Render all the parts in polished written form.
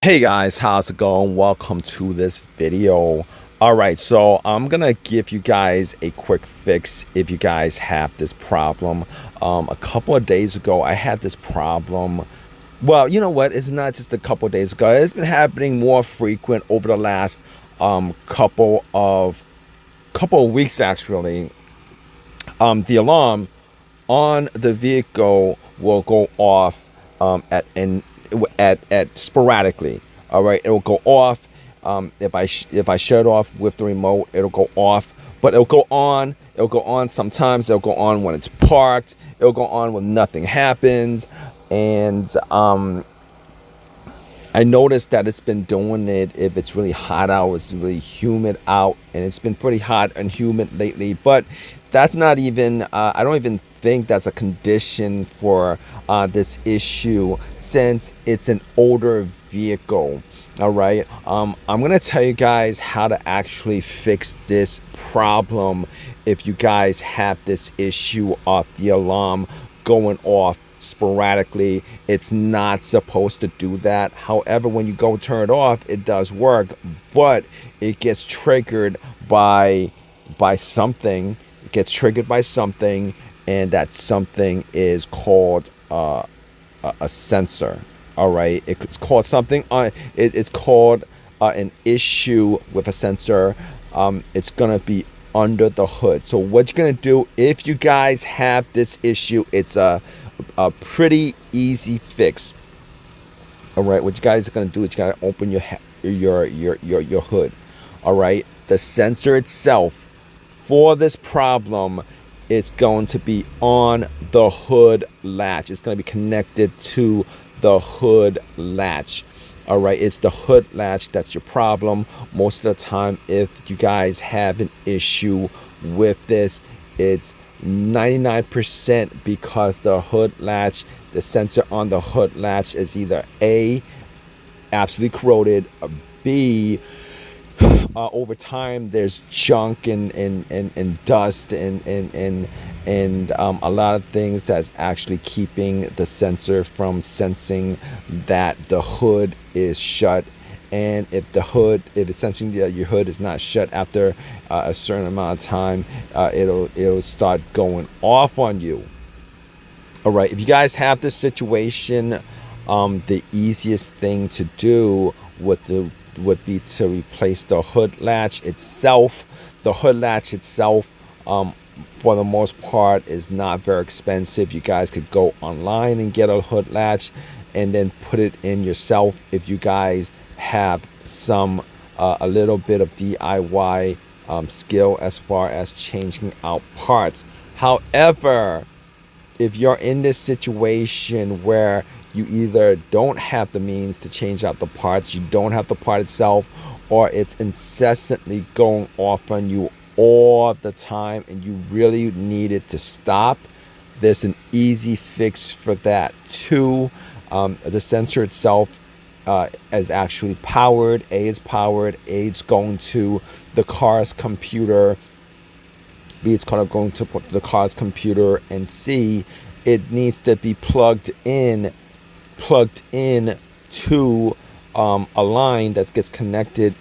Hey guys, how's it going? Welcome to this video. All right, so I'm gonna give you guys a quick fix if you guys have this problem. A couple of days ago I had this problem. Well, you know what, it's not just a couple of days ago, it's been happening more frequent over the last couple of weeks actually. The alarm on the vehicle will go off at sporadically. All right, it will go off. If I shut it off with the remote, it'll go off, but it'll go on. It'll go on sometimes. It'll go on when it's parked. It'll go on when nothing happens. And I noticed that it's been doing it if it's really hot out, it's really humid out, and it's been pretty hot and humid lately. But that's not even, I don't even think that's a condition for this issue, since it's an older vehicle. All right, I'm gonna tell you guys how to actually fix this problem if you guys have this issue of the alarm going off sporadically. It's not supposed to do that. However, when you go turn it off, it does work, but it gets triggered by something. It gets triggered by something, and that something is called a sensor. All right, it's called something it's called an issue with a sensor. It's gonna be under the hood. So what you're gonna do if you guys have this issue, it's a pretty easy fix. All right, what you guys are gonna do is you gotta open your hood. All right, the sensor itself for this problem is going to be on the hood latch. It's going to be connected to the hood latch. All right, it's the hood latch that's your problem. Most of the time, if you guys have an issue with this, it's 99% because the hood latch, the sensor on the hood latch is either A, absolutely corroded, or B, over time there's junk and dust and a lot of things that's actually keeping the sensor from sensing that the hood is shut. And if it's sensing that your hood is not shut after a certain amount of time, it'll start going off on you. All right, if you guys have this situation, the easiest thing to do would be to replace the hood latch itself. The hood latch itself, for the most part, is not very expensive. You guys could go online and get a hood latch and then put it in yourself if you guys have some a little bit of DIY skill as far as changing out parts. However, if you're in this situation where you either don't have the means to change out the parts, you don't have the part itself, or it's incessantly going off on you all the time and you really need it to stop, there's an easy fix for that too. The sensor itself is actually powered. A is powered. A is going to the car's computer. B, it's kind of going to the car's computer. And C, it needs to be plugged in to a line that gets connected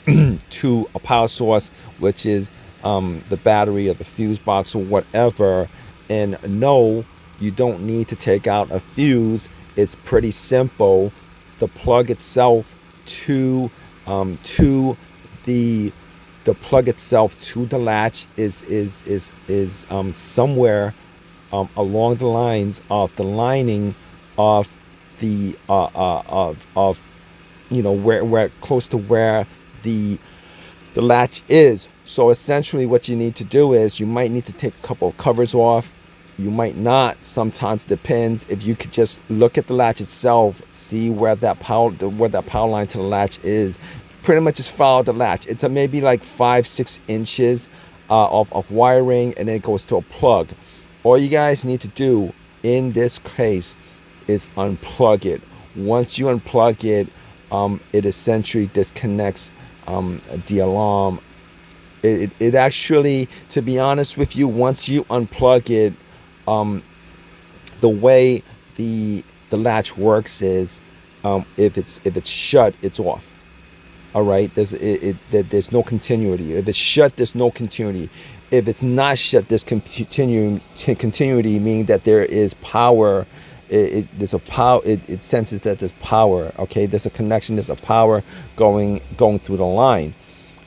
to a power source, which is the battery or the fuse box or whatever. And no, you don't need to take out a fuse. It's pretty simple. The plug itself to the plug itself to the latch is somewhere along the lines of the lining of the of you know, where close to where the latch is. So essentially what you need to do is you might need to take a couple of covers off. You might not. Sometimes it depends. If you could just look at the latch itself, see where that power line to the latch is, pretty much just follow the latch. It's maybe like 5-6 inches of wiring, and then it goes to a plug. All you guys need to do in this case is unplug it. Once you unplug it, it essentially disconnects the alarm. It actually, to be honest with you, once you unplug it, the way the latch works is If it's shut, it's off. All right, there's no continuity. If it's shut, there's no continuity. If it's not shut, there's continuity, meaning that there is power. There's a power. It senses that there's power. Okay, there's a connection. There's a power going through the line.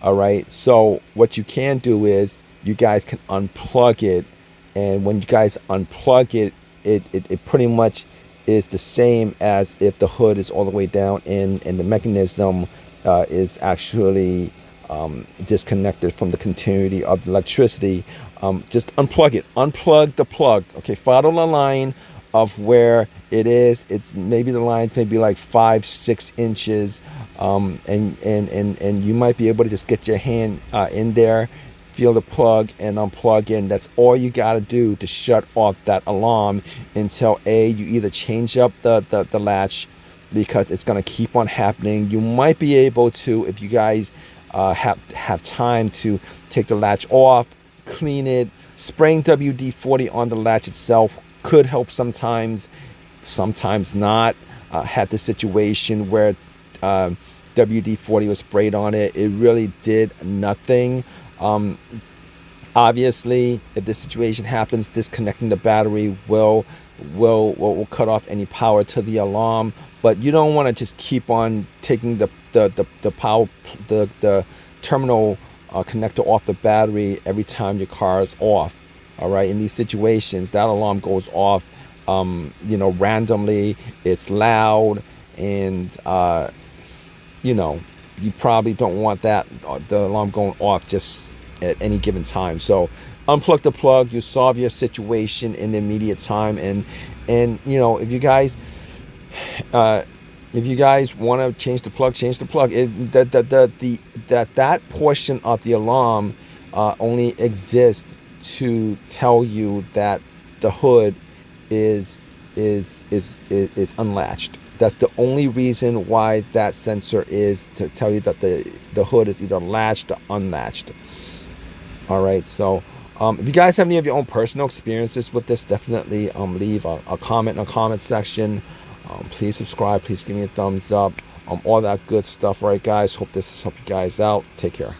All right. So what you can do is you guys can unplug it, and when you guys unplug it, it pretty much is the same as if the hood is all the way down and the mechanism is actually disconnected from the continuity of the electricity. Just unplug it. Unplug the plug. Okay, follow the line of where it is. It's maybe the lines maybe like 5-6 inches, and you might be able to just get your hand in there, feel the plug, and unplug in. That's all you got to do to shut off that alarm until you either change up the latch, because it's going to keep on happening. You might be able to, if you guys have time, to take the latch off, clean it. Spraying WD-40 on the latch itself could help sometimes not. Had the situation where WD-40 was sprayed on it. It really did nothing. Obviously, if this situation happens, disconnecting the battery will cut off any power to the alarm. But you don't want to just keep on taking the power, the terminal connector off the battery every time your car is off. All right, in these situations, that alarm goes off, randomly. It's loud, and you probably don't want that the alarm going off just at any given time. So unplug the plug. You solve your situation in the immediate time, and if you guys want to change the plug, change the plug. That portion of the alarm only exists to tell you that the hood is unlatched. That's the only reason why that sensor is, to tell you that the hood is either latched or unlatched. All right, so if you guys have any of your own personal experiences with this, definitely leave a comment in the comment section. Please subscribe. Please give me a thumbs up. All that good stuff. All right, guys. Hope this has helped you guys out. Take care.